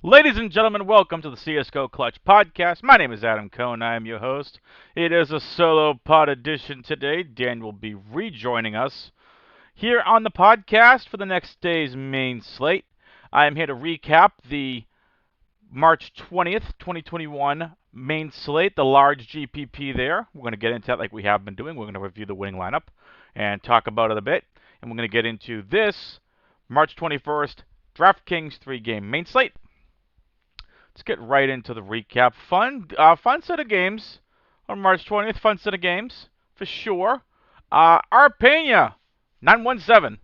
Ladies and gentlemen, welcome to the CSGO Clutch Podcast. My name is Adam Cohn. I am your host. It is a solo pod edition today. Dan will be rejoining us here on the podcast for the next day's main slate. I am here to recap the March 20th, 2021 main slate, the large GPP there. We're going to get into that like we have been doing. We're going to review the winning lineup and talk about it a bit. And we're going to get into this March 21st Draftkings 3-game main slate. Let's get right into the recap. Fun set of games on March 20th. Fun set of games for sure. Arpena 917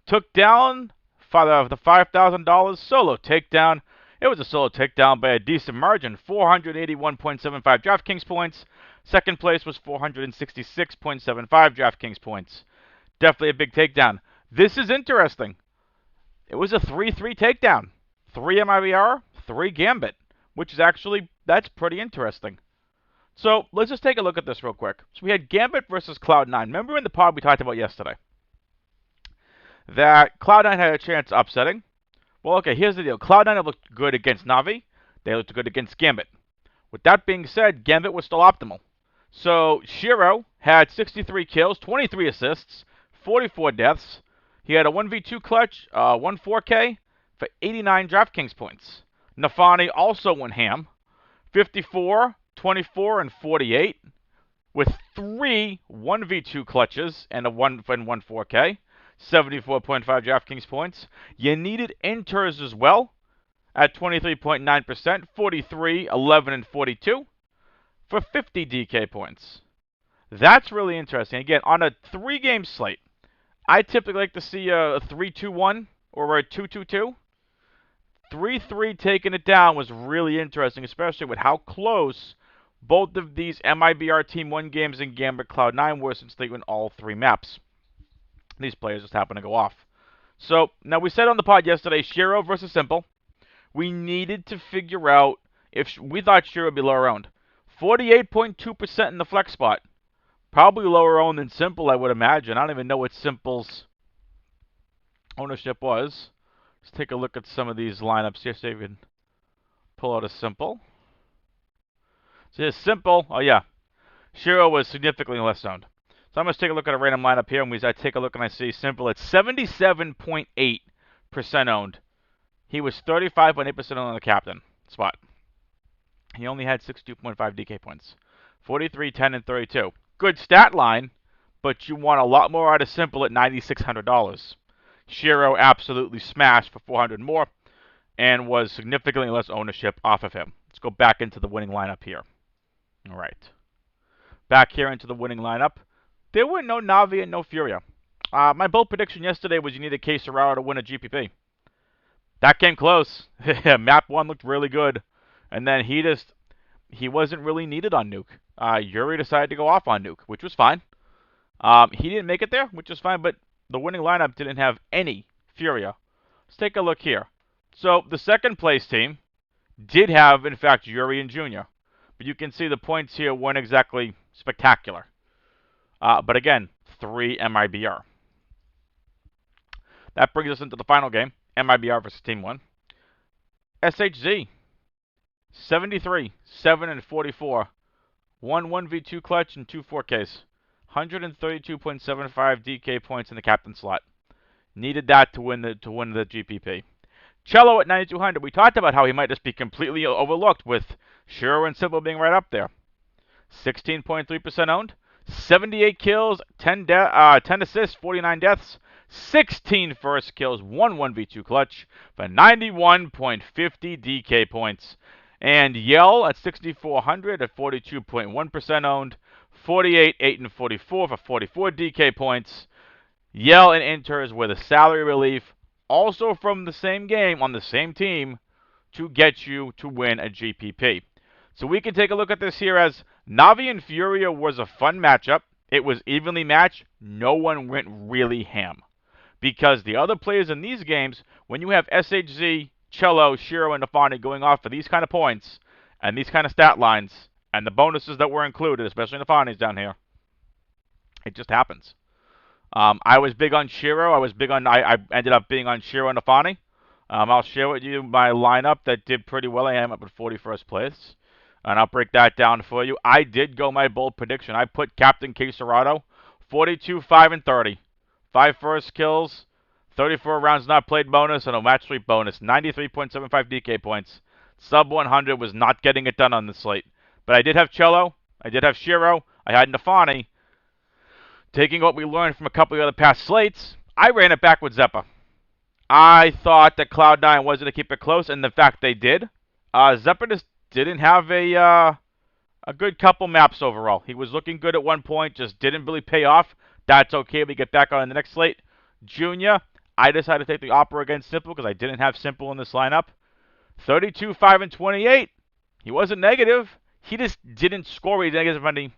took down the $5,000 solo takedown. It was a solo takedown by a decent margin, 481.75 DraftKings points. Second place was 466.75 DraftKings points. Definitely a big takedown. This is interesting. It was a 3-3 takedown. 3 MIBR, 3 Gambit, which is actually, that's pretty interesting. So let's just take a look at this real quick. So we had Gambit versus Cloud9. Remember in the pod we talked about yesterday that Cloud9 had a chance of upsetting? Well, okay, here's the deal. Cloud9 looked good against Na'Vi. They looked good against Gambit. With that being said, Gambit was still optimal. So Shiro had 63 kills, 23 assists, 44 deaths. He had a 1v2 clutch, 1 4K for 89 DraftKings points. Nafani also went ham, 54, 24, and 48, with 3 1v2 clutches and a 1 4K, 74.5 DraftKings points. You needed inters as well at 23.9%, 43, 11, and 42 for 50 DK points. That's really interesting. Again, on a 3-game slate, I typically like to see a 3-2-1 or a 2-2-2. 3-3 taking it down was really interesting, especially with how close both of these MIBR Team 1 games and Gambit Cloud9 were since they went all 3 maps. These players just happen to go off. So, now we said on the pod yesterday, Shiro versus Simple. We needed to figure out if we thought Shiro would be lower owned. 48.2% in the flex spot. Probably lower owned than Simple, I would imagine. I don't even know what Simple's ownership was. Let's take a look at some of these lineups here, see if we can pull out a Simple. So here's Simple. Oh, yeah. Shiro was significantly less owned. So I'm going to take a look at a random lineup here, and I take a look and I see Simple at 77.8% owned. He was 35.8% on the captain spot. He only had 62.5 DK points. 43, 10, and 32. Good stat line, but you want a lot more out of Simple at $9,600. Shiro absolutely smashed for 400 more and was significantly less ownership off of him. Let's go back into the winning lineup here. All right. Back here into the winning lineup. There were no Na'Vi and no Furia. My bold prediction yesterday was you needed K Serraro to win a GPP. That came close. Map 1 looked really good. And then he wasn't really needed on Nuke. Yuri decided to go off on Nuke, which was fine. He didn't make it there, which was fine, but the winning lineup didn't have any Furia. Let's take a look here. So the second place team did have, in fact, Yuri and Junior. But you can see the points here weren't exactly spectacular. But again, 3 MIBR. That brings us into the final game, MIBR versus Team 1. SHZ, 73, 7, and 44. 1-1v2 clutch and 2 4Ks. 132.75 DK points in the captain slot. Needed that to win the GPP. Cello at 9,200. We talked about how he might just be completely overlooked with Shiro and Simple being right up there. 16.3% owned. 78 kills, 10 assists, 49 deaths, 16 first kills, 1-1v2 clutch for 91.50 DK points. And Yell at 6,400 at 42.1% owned, 48, 8, and 44 for 44 DK points. Yell and Inters were the salary relief, also from the same game on the same team, to get you to win a GPP. So we can take a look at this here as Na'Vi and Furia was a fun matchup. It was evenly matched. No one went really ham. Because the other players in these games, when you have SHZ, Cello, Shiro, and Nafani going off for these kind of points, and these kind of stat lines, and the bonuses that were included, especially Nafani's down here, it just happens. I was big on Shiro. I ended up being on Shiro and Nafani. I'll share with you my lineup that did pretty well. I am up at 41st place. And I'll break that down for you. I did go my bold prediction. I put Captain Quesarado, 42, 5, and 30. 5 first kills, 34 rounds not played bonus, and a match sweep bonus. 93.75 DK points. Sub 100 was not getting it done on the slate. But I did have Cello. I did have Shiro. I had Nafani. Taking what we learned from a couple of other past slates, I ran it back with Zeppa. I thought that Cloud9 was going to keep it close, and in fact they did. Zeppa just didn't have a good couple maps overall. He was looking good at one point, just didn't really pay off. That's okay. We get back on the next slate. Junior, I decided to take the Opera against Simple because I didn't have Simple in this lineup. 32, 5, and 28. He wasn't negative. He just didn't score. He didn't get as many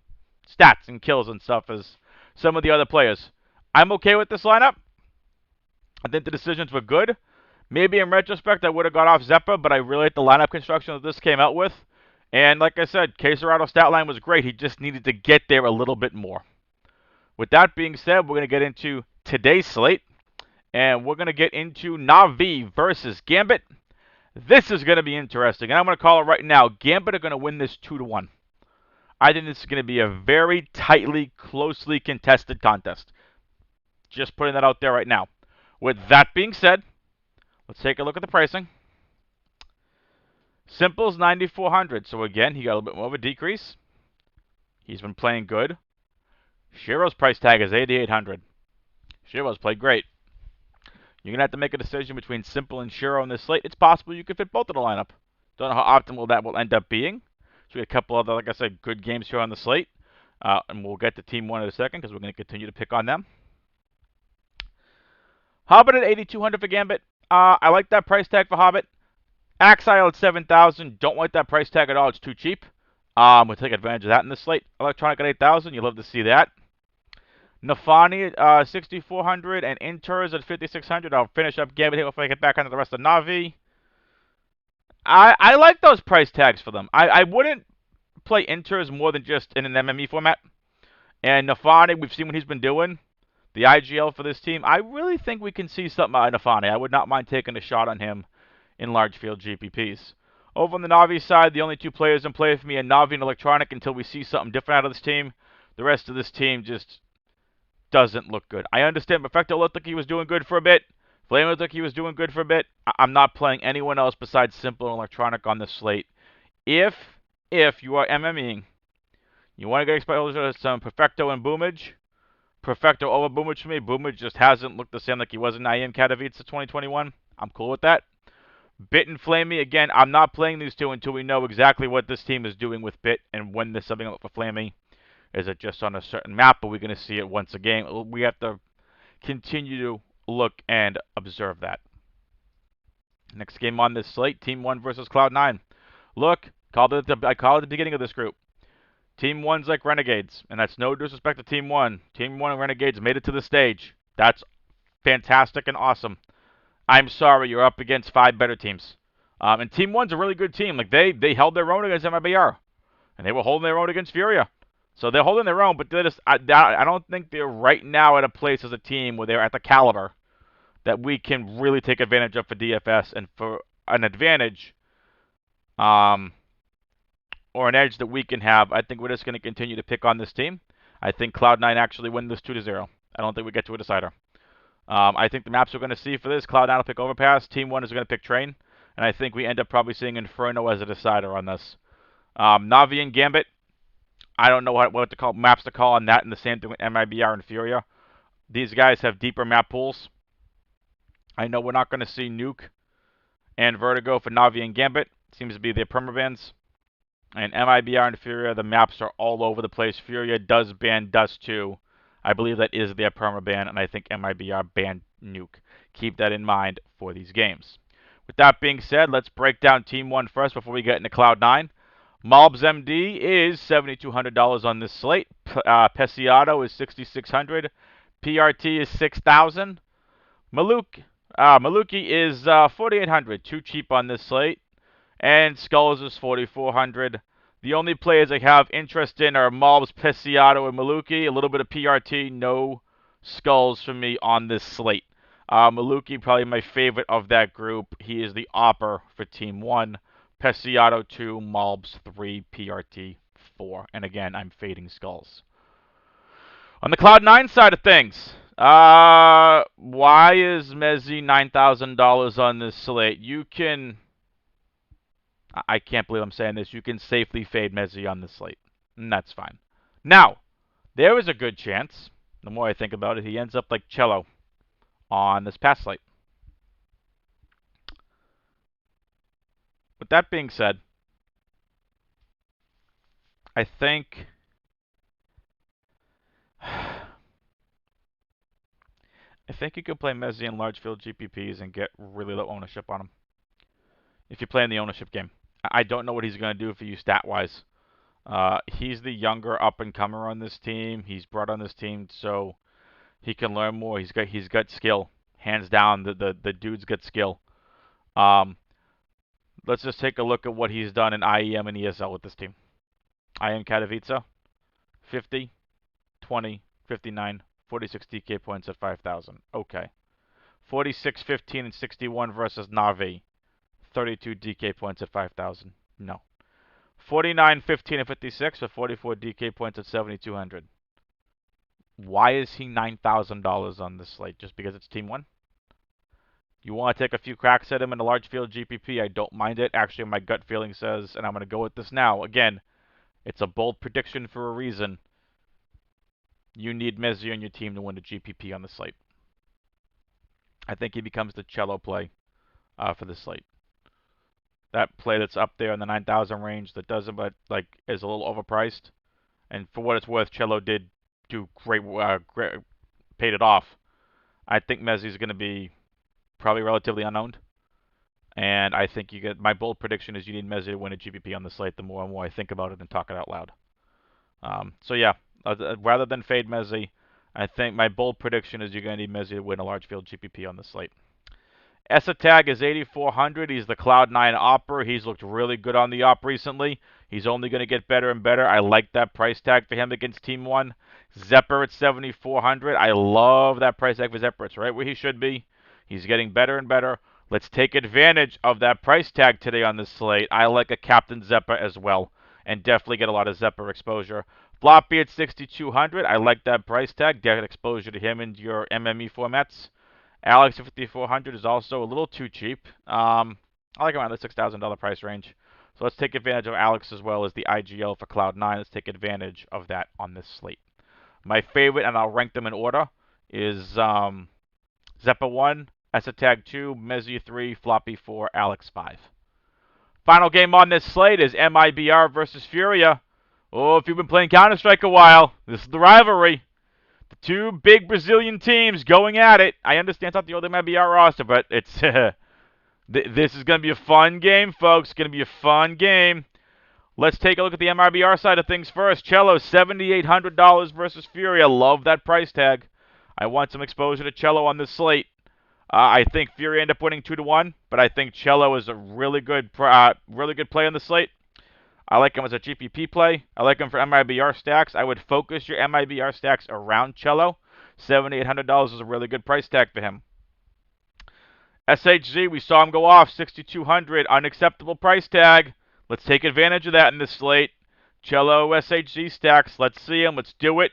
stats and kills and stuff as some of the other players. I'm okay with this lineup. I think the decisions were good. Maybe in retrospect, I would have got off Zeppa, but I really like the lineup construction that this came out with. And like I said, Quesarado's stat line was great. He just needed to get there a little bit more. With that being said, we're going to get into today's slate. And we're going to get into Na'Vi versus Gambit. This is going to be interesting. And I'm going to call it right now. Gambit are going to win this 2-1. I think this is going to be a very tightly, closely contested contest. Just putting that out there right now. With that being said, let's take a look at the pricing. Simple's 9,400. So again, he got a little bit more of a decrease. He's been playing good. Shiro's price tag is 8,800. Shiro's played great. You're going to have to make a decision between Simple and Shiro in this slate. It's possible you could fit both in the lineup. Don't know how optimal that will end up being. So we have a couple other, like I said, good games here on the slate. And we'll get to Team 1 in a second because we're going to continue to pick on them. Hobbit at 8,200 for Gambit. I like that price tag for Hobbit. Axile at 7,000. Don't like that price tag at all. It's too cheap. We'll take advantage of that in this slate. Electronic at 8,000. You'll love to see that. Nafani at 6,400 and Inters at 5,600. I'll finish up Gambit here before I get back onto the rest of Na'Vi. I like those price tags for them. I wouldn't play Inters more than just in an MME format. And Nafani, we've seen what he's been doing. The IGL for this team, I really think we can see something out of Nafani. I would not mind taking a shot on him in large field GPPs. Over on the Na'Vi side, the only two players in play for me are Na'Vi and Electronic until we see something different out of this team. The rest of this team just doesn't look good. I understand Perfecto looked like he was doing good for a bit. Flame looked like he was doing good for a bit. I'm not playing anyone else besides Simple and Electronic on this slate. If you are MMEing, you want to get exposure to some Perfecto and Boomage, Perfecto over Boomage for me. Boomage just hasn't looked the same like he was in IM Katowice 2021. I'm cool with that. Bit and Flamey, again, I'm not playing these two until we know exactly what this team is doing with Bit and when there's something up for Flamey. Is it just on a certain map? Are we going to see it once a game? We have to continue to look and observe that. Next game on this slate, Team 1 versus Cloud9. Look, I called it at the beginning of this group. Team 1's like Renegades, and that's no disrespect to Team 1. Team 1 and Renegades made it to the stage. That's fantastic and awesome. I'm sorry, you're up against 5 better teams. And Team 1's a really good team. Like they held their own against MIBR. And they were holding their own against Furia. So they're holding their own, but they're just, I don't think they're right now at a place as a team where they're at the caliber that we can really take advantage of for DFS and for an advantage or an edge that we can have. I think we're just going to continue to pick on this team. I think Cloud9 actually win this 2-0. I don't think we get to a decider. I think the maps we're going to see for this, Cloud9 will pick Overpass. Team 1 is going to pick Train. And I think we end up probably seeing Inferno as a decider on this. Na'Vi and Gambit. I don't know what to call maps to call on that, and the same thing with MIBR and Furia. These guys have deeper map pools. I know we're not going to see Nuke and Vertigo for Na'Vi and Gambit. Seems to be their permabans. And MIBR and Furia, the maps are all over the place. Furia does ban Dust 2. I believe that is their permaban, and I think MIBR banned Nuke. Keep that in mind for these games. With that being said, let's break down Team 1 first before we get into Cloud9. Malbs MD is $7,200 on this slate. Pesiato is $6,600. PRT is $6,000. Maluki is $4,800. Too cheap on this slate. And Skulls is $4,400. The only players I have interest in are Malbs, Pesiato, and Maluki. A little bit of PRT. No Skulls for me on this slate. Maluki, probably my favorite of that group. He is the Opper for Team 1. Pesiato 2, Malbs 3, PRT 4. And again, I'm fading Skulls. On the Cloud9 side of things, why is Mezzi $9,000 on this slate? You can... I can't believe I'm saying this. You can safely fade Mezzi on this slate. And that's fine. Now, there is a good chance, the more I think about it, he ends up like Cello on this past slate. With that being said, I think you could play Mezzi in large field GPPs and get really low ownership on him. If you play in the ownership game. I don't know what he's going to do for you stat-wise. He's the younger up-and-comer on this team. He's brought on this team so he can learn more. He's got skill. Hands down, the dude's got skill. Let's just take a look at what he's done in IEM and ESL with this team. IEM Katowice, 50, 20, 59, 46 DK points at 5,000. Okay. 46, 15, and 61 versus Navi. 32 DK points at 5,000. No. 49, 15, and 56 with 44 DK points at 7,200. Why is he $9,000 on this slate? Just because it's Team 1? You want to take a few cracks at him in a large field GPP? I don't mind it. Actually, my gut feeling says, and I'm going to go with this now. Again, it's a bold prediction for a reason. You need Mezzi on your team to win the GPP on the slate. I think he becomes the Cello play for the slate. That play that's up there in the 9,000 range that doesn't, but like is a little overpriced. And for what it's worth, Cello did do great, paid it off. I think Mezzi is going to be probably relatively unowned. And I think you get my bold prediction is you need Mezzi to win a GPP on the slate. The more and more I think about it and talk it out loud. So yeah, rather than fade Mezzi, I think my bold prediction is you're going to need Mezzi to win a large field GPP on the slate. ESA tag is 8,400. He's the Cloud9 Opera. He's looked really good on the Op recently. He's only going to get better and better. I like that price tag for him against Team 1. Zepper at 7,400. I love that price tag for Zepper. It's right where he should be. He's getting better and better. Let's take advantage of that price tag today on this slate. I like a Captain Zepper as well, and definitely get a lot of Zepper exposure. Floppy at 6,200. I like that price tag. Get exposure to him in your MME formats. Alex at 5,400 is also a little too cheap. I like around the $6,000 price range. So let's take advantage of Alex as well as the IGL for Cloud9. Let's take advantage of that on this slate. My favorite, and I'll rank them in order, is Zeppa 1, ESA Tag 2, Mezzi 3, Floppy 4, Alex 5. Final game on this slate is MIBR versus Furia. Oh, if you've been playing Counter-Strike a while, this is the rivalry. The two big Brazilian teams going at it. I understand it's not the old MIBR roster, but it's this is going to be a fun game, folks. It's going to be a fun game. Let's take a look at the MIBR side of things first. Cello, $7,800 versus Furia. Love that price tag. I want some exposure to Cello on this slate. I think Furia end up winning 2-1, but I think Cello is a really good play on the slate. I like him as a GPP play. I like him for MIBR stacks. I would focus your MIBR stacks around Cello. $7,800 is a really good price tag for him. SHZ, we saw him go off. $6,200, unacceptable price tag. Let's take advantage of that in this slate. Cello, SHZ stacks. Let's see him. Let's do it.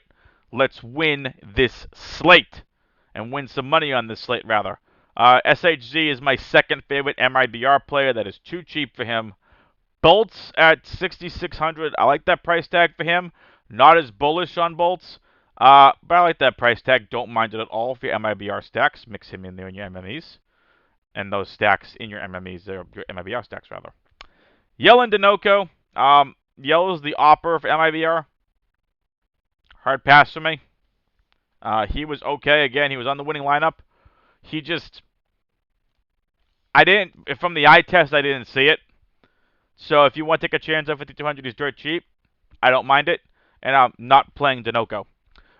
Let's win this slate. And win some money on this slate, rather. SHZ is my second favorite MIBR player. That is too cheap for him. Bolts at 6,600. I like that price tag for him. Not as bullish on Bolts, but I like that price tag. Don't mind it at all for your MIBR stacks. Mix him in there in your MMEs. And those stacks in your MMEs, they're your MIBR stacks, rather. Yell and Dinoco. Yell is the Opera for MIBR. Hard pass for me. He was okay. Again, he was on the winning lineup. He just... From the eye test, I didn't see it. So if you want to take a chance on 5,200, he's dirt cheap. I don't mind it. And I'm not playing Dinoco.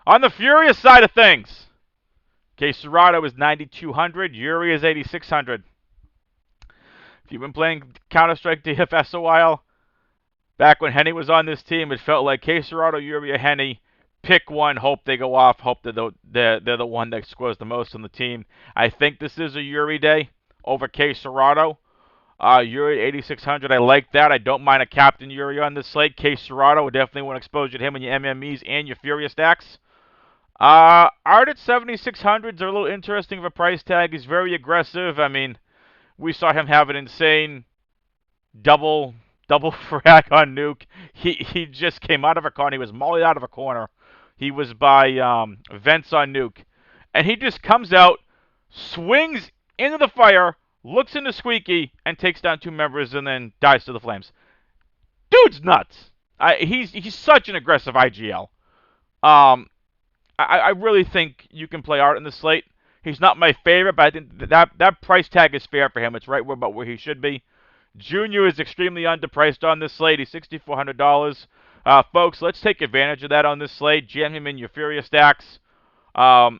On the Furious side of things, okay, Serato is 9,200. Yuri is 8,600. If you've been playing Counter-Strike DFS a while, back when Henny was on this team, it felt like Serato, Yuri, or Henny pick one, hope they go off, hope they're the one that scores the most on the team. I think this is a Yuri day over K Serrato. Yuri 8,600. I like that. I don't mind a Captain Yuri on this slate. K Serrato would definitely want exposure to him in your MMEs and your Furious stacks. Art at 7,600 is a little interesting of a price tag. He's very aggressive. I mean, we saw him have an insane double frag on Nuke. He just came out of a corner. He was mollied out of a corner. He was by Vents on Nuke. And he just comes out, swings into the fire, looks into Squeaky, and takes down two members and then dies to the flames. Dude's nuts. He's such an aggressive IGL. I really think you can play Art in the slate. He's not my favorite, but I think that price tag is fair for him. It's right about where he should be. Junior is extremely underpriced on this slate. He's $6,400. Folks, let's take advantage of that on this slate. Jam him in your Furious stacks. I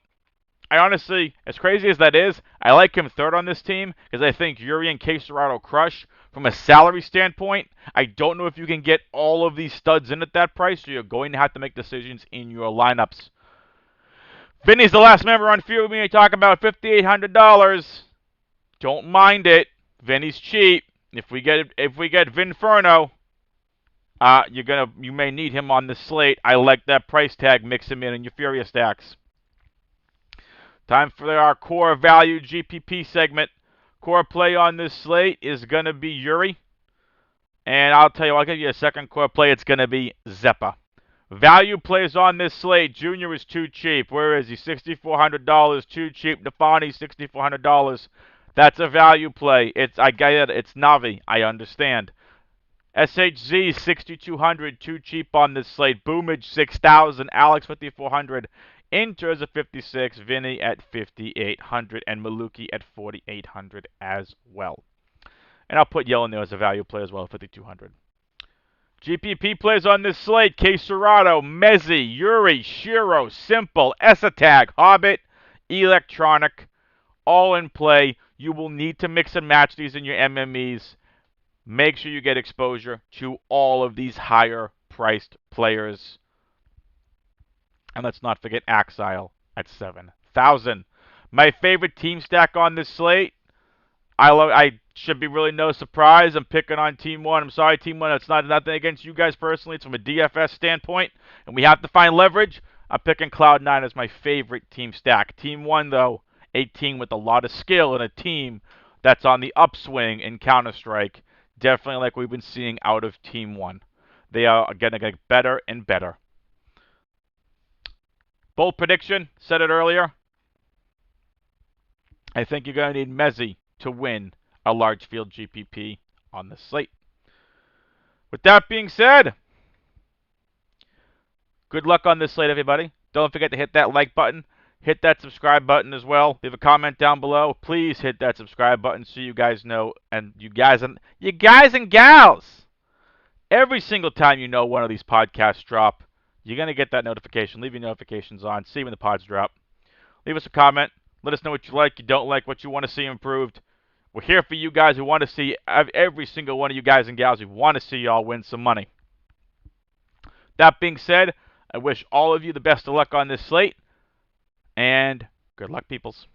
honestly, as crazy as that is, I like him third on this team because I think Yuri and K Serrato crush. From a salary standpoint, I don't know if you can get all of these studs in at that price, so you're going to have to make decisions in your lineups. Vinny's the last member on Fury when you talk about $5,800. Don't mind it. Vinny's cheap. If we get Vinferno, you may need him on the slate. I like that price tag. Mix him in your Furious stacks. Time for our core value GPP segment. Core play on this slate is gonna be Yuri, and I'll tell you, I'll give you a second core play. It's gonna be Zeppa. Value plays on this slate. Junior is too cheap. Where is he? $6,400. Too cheap. Nafani, $6,400. That's a value play. I get it. It's Navi. I understand. SHZ 6,200. Too cheap on this slate. Boomage 6,000. Alex 5,400. Inters at 56. Vinny at 5,800. And Maluki at 4,800 as well. And I'll put Yell in there as a value play as well, 5,200. GPP plays on this slate. K Serrato, Mezzi, Yuri, Shiro, Simple, Esatag, Hobbit, Electronic, all in play. You will need to mix and match these in your MMEs. Make sure you get exposure to all of these higher priced players. And let's not forget Axile at 7,000. My favorite team stack on this slate. I should be really no surprise. I'm picking on Team 1. I'm sorry, Team 1. It's not nothing against you guys personally. It's from a DFS standpoint, and we have to find leverage. I'm picking Cloud9 as my favorite team stack. Team 1, though, a team with a lot of skill and a team that's on the upswing in Counter-Strike. Definitely like we've been seeing out of Team 1. They are going to get better and better. Bold prediction, said it earlier. I think you're going to need Mezzi to win a large field GPP on the slate. With that being said, good luck on this slate, everybody. Don't forget to hit that like button. Hit that subscribe button as well. Leave a comment down below. Please hit that subscribe button so you guys know, and you guys and gals, every single time you know one of these podcasts drop, you're going to get that notification. Leave your notifications on. See when the pods drop. Leave us a comment. Let us know what you like, you don't like, what you want to see improved. We're here for you guys. We want to see every single one of you guys and gals. We want to see y'all win some money. That being said, I wish all of you the best of luck on this slate. And good luck, peoples.